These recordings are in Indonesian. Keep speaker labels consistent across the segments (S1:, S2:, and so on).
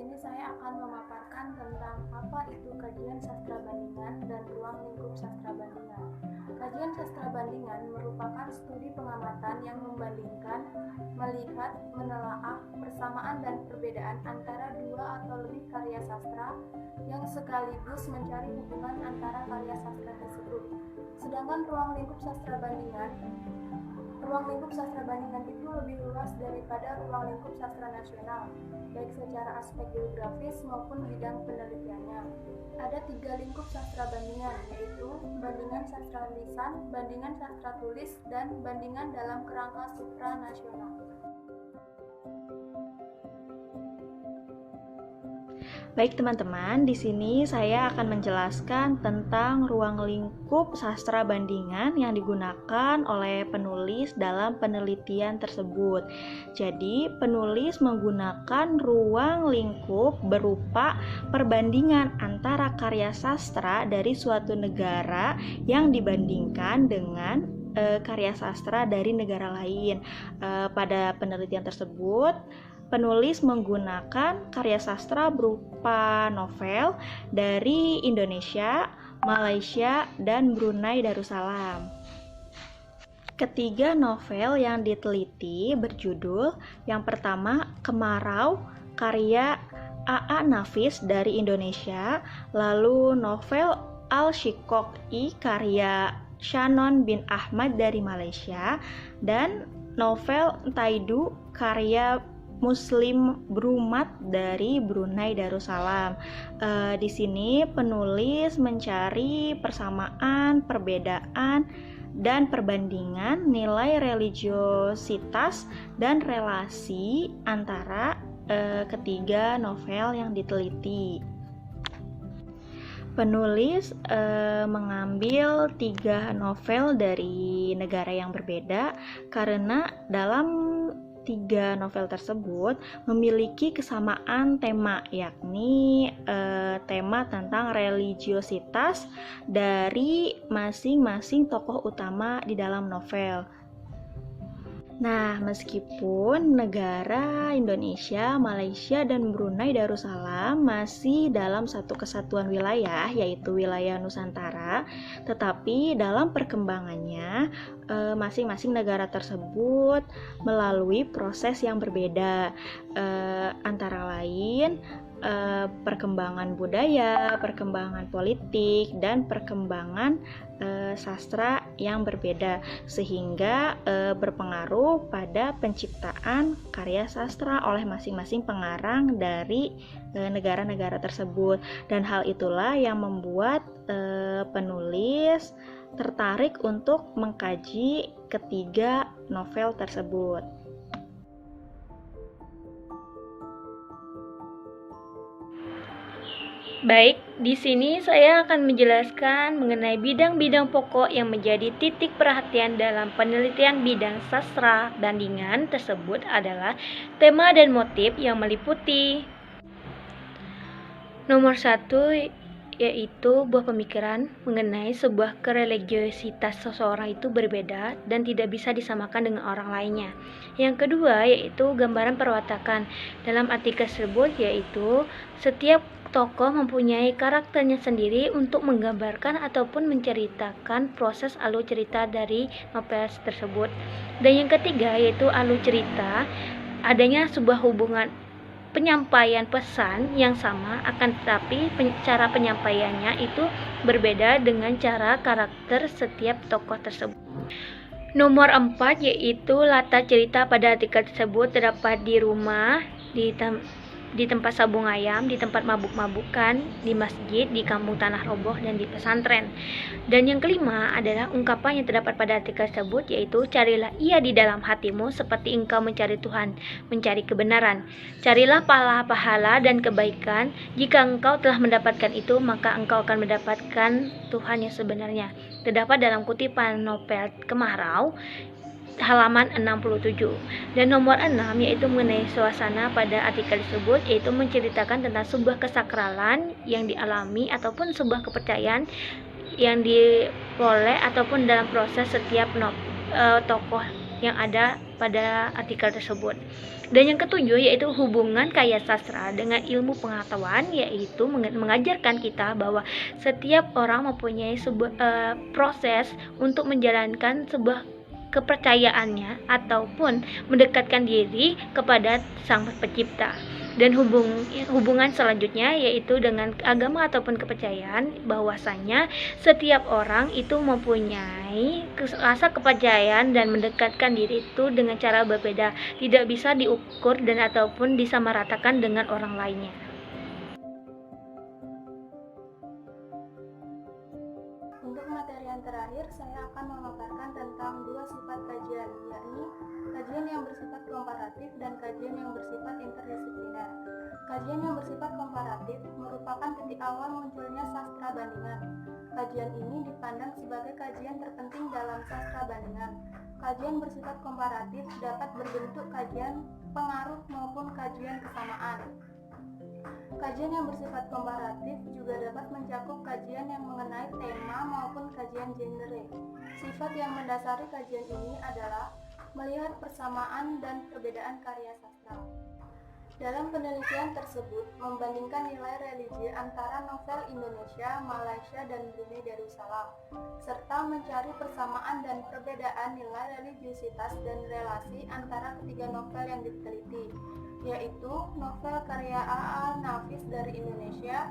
S1: sini saya akan memaparkan tentang apa itu kajian sastra bandingan dan ruang lingkup sastra bandingan. Kajian sastra bandingan merupakan studi pengamatan yang membandingkan, melihat, menelaah persamaan dan perbedaan antara dua atau lebih karya sastra yang sekaligus mencari hubungan antara karya sastra tersebut. Sedangkan ruang lingkup sastra bandingan itu lebih luas daripada ruang lingkup sastra nasional, baik secara aspek geografis maupun bidang penelitiannya. Ada 3 lingkup sastra bandingan, yaitu bandingan sastra lisan, bandingan sastra tulis, dan bandingan dalam kerangka supranasional.
S2: Baik teman-teman, di sini saya akan menjelaskan tentang ruang lingkup sastra bandingan yang digunakan oleh penulis dalam penelitian tersebut. Jadi, penulis menggunakan ruang lingkup berupa perbandingan antara karya sastra dari suatu negara yang dibandingkan dengan karya sastra dari negara lain. Pada penelitian tersebut, penulis menggunakan karya sastra berupa novel dari Indonesia, Malaysia, dan Brunei Darussalam. Ketiga novel yang diteliti berjudul yang pertama Kemarau, karya A.A. Nafis dari Indonesia, lalu novel Al-Shiqoq-i karya Shannon bin Ahmad dari Malaysia, dan novel Taidu karya Muslim Brumat dari Brunei Darussalam. Di sini penulis mencari persamaan, perbedaan, dan perbandingan nilai religiositas dan relasi antara ketiga novel yang diteliti. Penulis mengambil 3 novel dari negara yang berbeda karena dalam 3 novel tersebut memiliki kesamaan tema, yakni tema tentang religiositas dari masing-masing tokoh utama di dalam novel. Nah, meskipun negara Indonesia, Malaysia, dan Brunei Darussalam masih dalam satu kesatuan wilayah, yaitu wilayah Nusantara, tetapi dalam perkembangannya, masing-masing negara tersebut melalui proses yang berbeda, antara lain perkembangan budaya, perkembangan politik, dan perkembangan sastra yang berbeda, sehingga berpengaruh pada penciptaan karya sastra oleh masing-masing pengarang dari negara-negara tersebut. Dan hal itulah yang membuat penulis tertarik untuk mengkaji ketiga novel tersebut.
S3: Baik, di sini saya akan menjelaskan mengenai bidang-bidang pokok yang menjadi titik perhatian dalam penelitian bidang sastra bandingan tersebut adalah tema dan motif yang meliputi nomor 1 yaitu buah pemikiran mengenai sebuah kereligiositas seseorang itu berbeda dan tidak bisa disamakan dengan orang lainnya. Yang kedua yaitu gambaran perwatakan. Dalam artikel tersebut yaitu setiap tokoh mempunyai karakternya sendiri untuk menggambarkan ataupun menceritakan proses alur cerita dari novel tersebut. Dan yang ketiga yaitu alur cerita, adanya sebuah hubungan penyampaian pesan yang sama, akan tetapi cara penyampaiannya itu berbeda dengan cara karakter setiap tokoh tersebut. Nomor 4 yaitu latar cerita pada artikel tersebut terdapat di rumah, di tempat sabung ayam, di tempat mabuk-mabukan, di masjid, di kampung tanah roboh, dan di pesantren. Dan yang kelima adalah ungkapan yang terdapat pada artikel tersebut yaitu carilah ia di dalam hatimu seperti engkau mencari Tuhan, mencari kebenaran. Carilah pahala dan kebaikan, jika engkau telah mendapatkan itu maka engkau akan mendapatkan Tuhan yang sebenarnya. Terdapat dalam kutipan novel Kemarau halaman 67. Dan nomor 6 yaitu mengenai suasana pada artikel tersebut, yaitu menceritakan tentang sebuah kesakralan yang dialami ataupun sebuah kepercayaan yang diperoleh ataupun dalam proses setiap tokoh yang ada pada artikel tersebut. Dan yang ketujuh yaitu hubungan karya sastra dengan ilmu pengetahuan, yaitu mengajarkan kita bahwa setiap orang mempunyai sebuah proses untuk menjalankan sebuah kepercayaannya ataupun mendekatkan diri kepada Sang Pencipta. Dan hubungan selanjutnya yaitu dengan agama ataupun kepercayaan, bahwasanya setiap orang itu mempunyai rasa kepercayaan dan mendekatkan diri itu dengan cara berbeda, tidak bisa diukur dan ataupun disamaratakan dengan orang lainnya.
S1: Untuk materi yang terakhir, saya akan memaparkan tentang dua sifat kajian, yakni kajian yang bersifat komparatif dan kajian yang bersifat interdisipliner. Kajian yang bersifat komparatif merupakan titik awal munculnya sastra bandingan. Kajian ini dipandang sebagai kajian terpenting dalam sastra bandingan. Kajian bersifat komparatif dapat berbentuk kajian pengaruh maupun kajian kesamaan. Kajian yang bersifat komparatif juga dapat mencakup kajian yang mengenai tema maupun kajian genre. Sifat yang mendasari kajian ini adalah melihat persamaan dan perbedaan karya sastra. Dalam penelitian tersebut, membandingkan nilai religi antara novel Indonesia, Malaysia, dan Brunei Darussalam, serta mencari persamaan dan perbedaan nilai religiusitas dan relasi antara ketiga novel yang diteliti, yaitu novel karya A.A. Nafis dari Indonesia,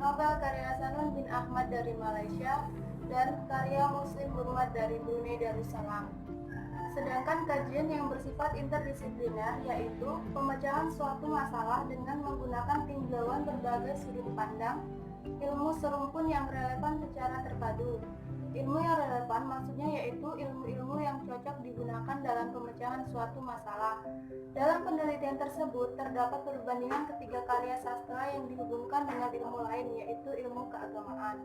S1: novel karya Sanun bin Ahmad dari Malaysia, dan karya Muslim Hurmat dari Brunei Darussalam. Sedangkan kajian yang bersifat interdisipliner yaitu pemecahan suatu masalah dengan menggunakan tinjauan berbagai sudut pandang, ilmu serumpun yang relevan secara terpadu. Ilmu yang relevan maksudnya yaitu ilmu-ilmu yang cocok digunakan dalam pemecahan suatu masalah. Dalam penelitian tersebut terdapat perbandingan ketiga karya sastra yang dihubungkan dengan ilmu lain, yaitu ilmu keagamaan.